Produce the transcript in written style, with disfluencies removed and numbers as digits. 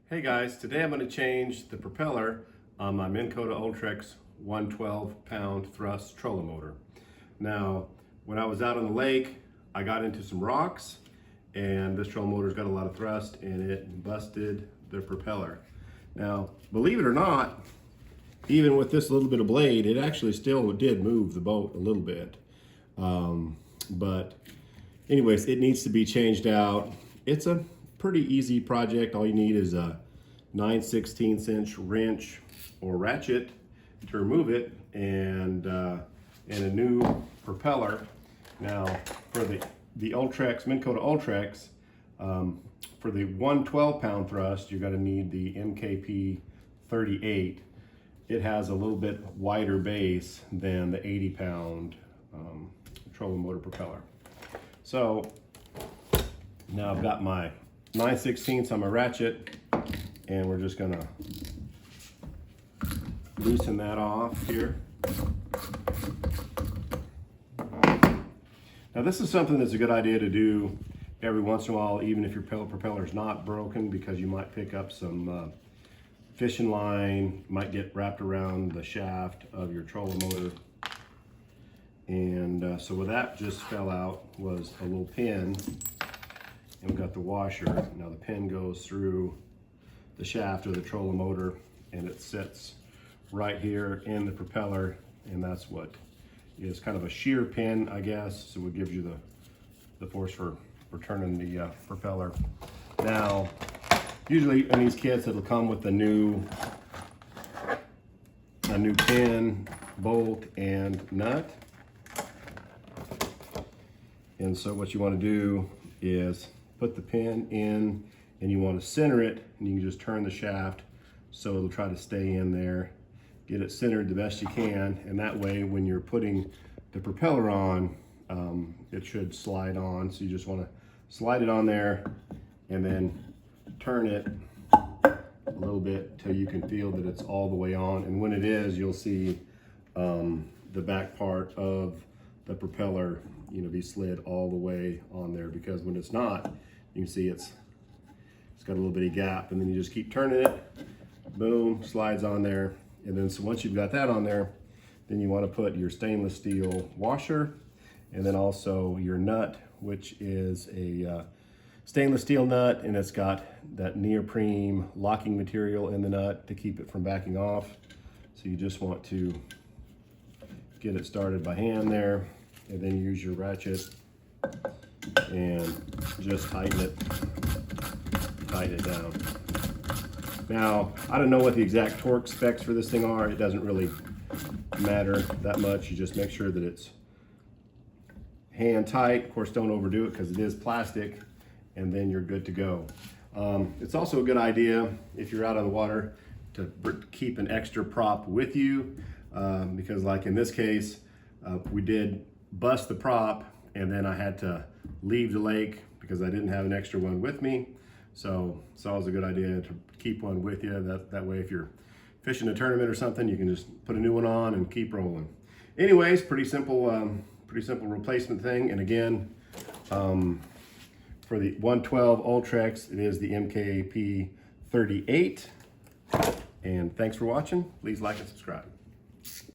Hey guys, today I'm going to change the propeller on my Minn Kota Ultrex 112-pound thrust trolling motor. Now, when I was out on the lake, I got into some rocks and this trolling motor's got a lot of thrust and it busted the propeller. Now, believe it or not, even with this little bit of blade, it actually still did move the boat a little bit. But anyways, it needs to be changed out. It's a pretty easy project. All you need is a 9/16" wrench or ratchet to remove it, and a new propeller. Now, for the Ultrex, Minn Kota Ultrex, for the 112-pound thrust, you're going to need the MKP 38. It has a little bit wider base than the 80-pound trolling motor propeller. So now I've got my 9/16 on my ratchet, and we're just gonna loosen that off here. Now this is something that's a good idea to do every once in a while, even if your propeller is not broken, because you might pick up some fishing line, might get wrapped around the shaft of your trolling motor. And so what that just fell out was a little pin. And we've got the washer. Now the pin goes through the shaft of the trolling motor and it sits right here in the propeller, and that's what is kind of a shear pin, I guess, so it gives you the force for turning the propeller. Now, usually in these kits it'll come with a new pin, bolt, and nut. And so what you want to do is put the pin in, and you want to center it, and you can just turn the shaft so it'll try to stay in there. Get it centered the best you can, and that way when you're putting the propeller on, it should slide on. So you just want to slide it on there and then turn it a little bit till you can feel that it's all the way on. And when it is, you'll see the back part of the propeller, be slid all the way on there, because when it's not, you can see it's got a little bitty gap, and then you just keep turning it, boom, slides on there. And then so once you've got that on there, then you want to put your stainless steel washer, and then also your nut, which is a stainless steel nut, and it's got that neoprene locking material in the nut to keep it from backing off. So you just want to get it started by hand there, and then use your ratchet and just tighten it down. Now, I don't know what the exact torque specs for this thing are. It doesn't really matter that much. You just make sure that it's hand tight. Of course, don't overdo it because it is plastic, and then you're good to go. It's also a good idea if you're out on the water to keep an extra prop with you, because like in this case, we did bust the prop, and then I had to leave the lake because I didn't have an extra one with me. So it's always a good idea to keep one with you. That way, if you're fishing a tournament or something, you can just put a new one on and keep rolling. Anyways, pretty simple replacement thing. And again, for the 112 Ultrex, it is the MKP 38. And thanks for watching. Please like and subscribe.